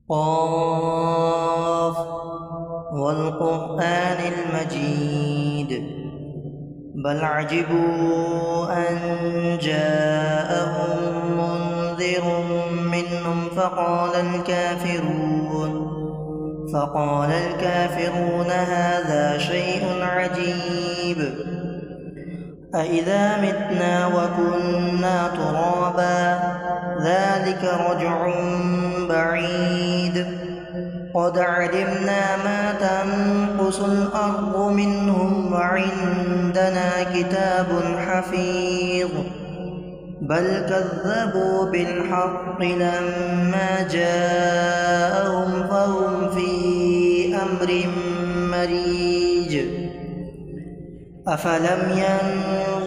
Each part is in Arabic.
قاف والقرآن المجيد بل عجبوا أن جاءهم منذر منهم فقال الكافرون هذا شيء عجيب أإذا متنا وكنا ترابا ذلك رجع بعيد قد علمنا ما تنقص الأرض منهم وعندنا كتاب حفيظ بل كذبوا بالحق لما جاءهم فهم في أمر مريج أفلم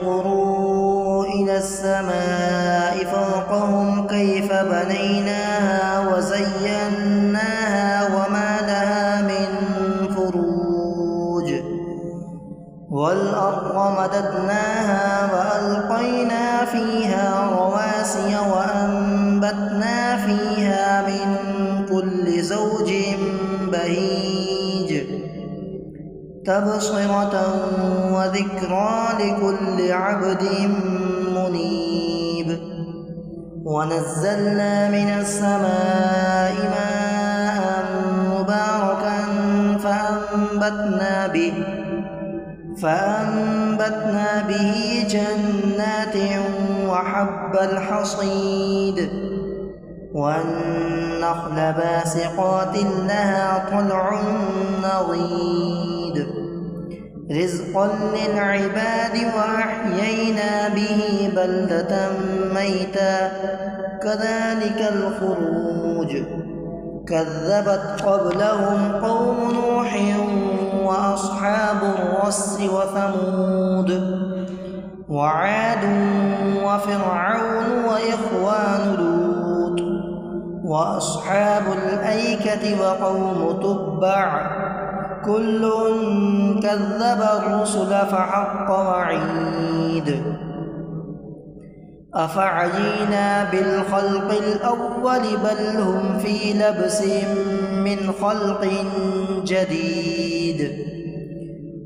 ينظروا إلى السماء فوقهم كيف بنيناها وزيناها وما لها من فروج والأرض مددناها وألقينا فيها رواسي وأنبتنا فيها من كل زوج بهيج تبصرة وذكرى لكل عبد منيب ونزلنا من السماء ماء مباركا فأنبتنا به جنات وحب الحصيد والنخل باسقات لها طلع نضيد رزقا للعباد وأحيينا به بلدة ميتا كذلك الخروج كذبت قبلهم قوم نوح وأصحاب الرس وثمود وعاد وفرعون وإخوان لوط وأصحاب الأيكة وقوم تبع كل كذب الرسل فحق وعيد أفعينا بالخلق الأول بل هم في لبس من خلق جديد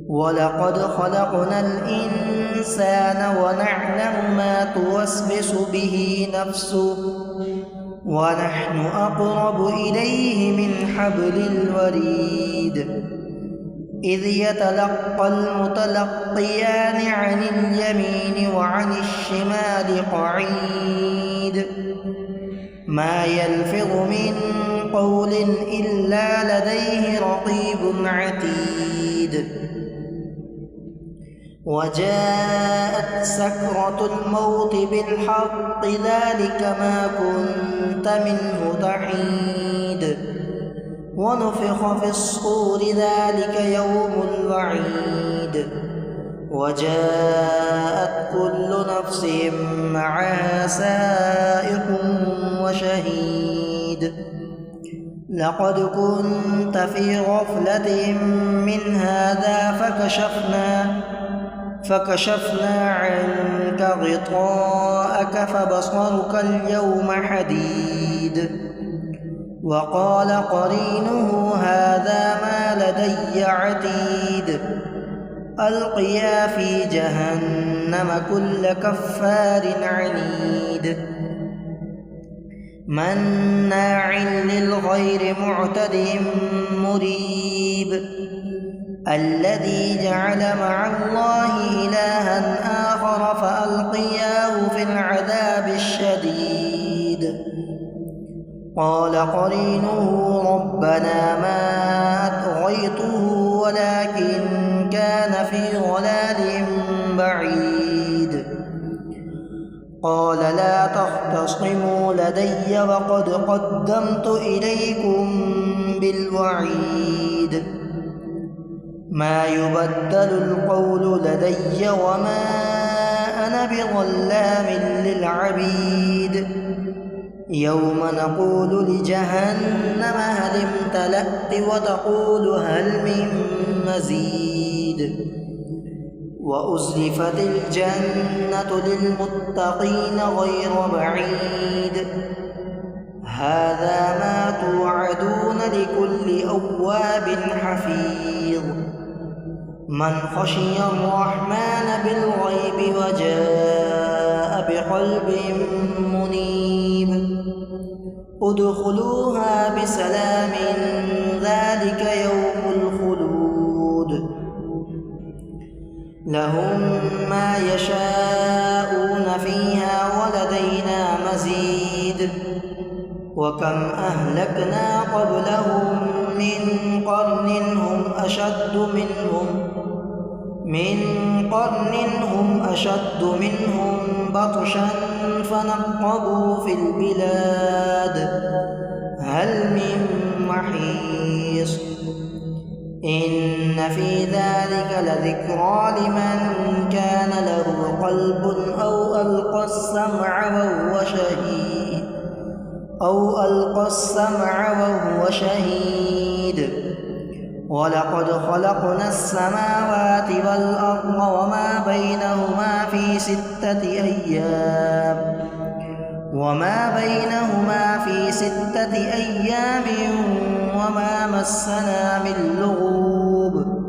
ولقد خلقنا الإنسان ونعلم ما توسوس به نفسه ونحن أقرب إليه من حبل الوريد إذ يتلقى المتلقيان عن اليمين وعن الشمال قعيد ما يلفظ من قول إلا لديه رقيب عتيد وجاءت سكرة الموت بالحق ذلك ما كنت منه تحيد ونفخ في الصور ذلك يوم الوعيد وجاءت كل نفس معها سائق وشهيد لقد كنت في غفلة من هذا فكشفنا عنك غطاءك فبصرك اليوم حديد وقال قرينه هذا ما لدي عتيد ألقيا في جهنم كل كفار عنيد مناع للغير معتد مريب الذي جعل مع الله إلها آخر فألقياه في العذاب الشديد قال قرينه ربنا ما أطغيته ولكن كان في ضلال بعيد قال لا تختصموا لدي وقد قدمت إليكم بالوعيد ما يبدل القول لدي وما أنا بظلام للعبيد يوم نقول لجهنم هل امتلأت وتقول هل من مزيد وأزلفت الجنة للمتقين غير بعيد هذا ما توعدون لكل أواب حفيظ من خشي الرحمن بالغيب وجاء بقلب منيب ادخلوها بسلام ذلك يوم الخلود لهم ما يشاءون فيها ولدينا مزيد وكم أهلكنا قبلهم من قرن هم أشد منهم بطشا فنقبوا في البلاد هل من محيص إن في ذلك لذكرى لمن كان له قلب أو ألقى السمع وهو شهيد ولقد خلقنا السماوات والأرض وما بينهما في 6 أيام وما مسنا من لغوب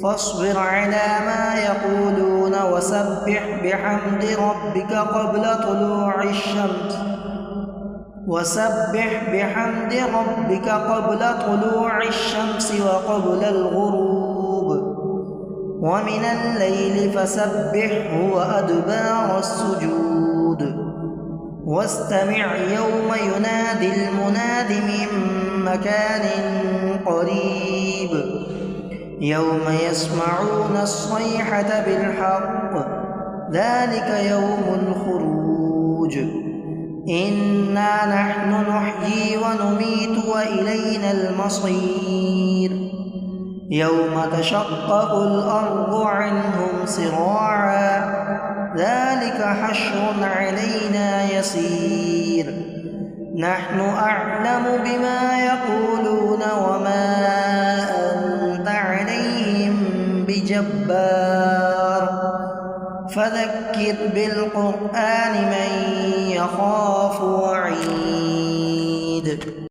فاصبر على ما يقولون وسبح بحمد ربك قبل طلوع الشمس وقبل الغروب ومن الليل فسبحه وأدبار السجود واستمع يوم ينادي المناد من مكان قريب يوم يسمعون الصيحة بالحق ذلك يوم الخروج إنا نحن نحيي ونميت وإلينا المصير يوم تشقق الأرض عنهم سراعا ذلك حشر علينا يسير نحن أعلم بما يقولون وما أنت عليهم بجبار فذكر بالقرآن من يخاف وعيد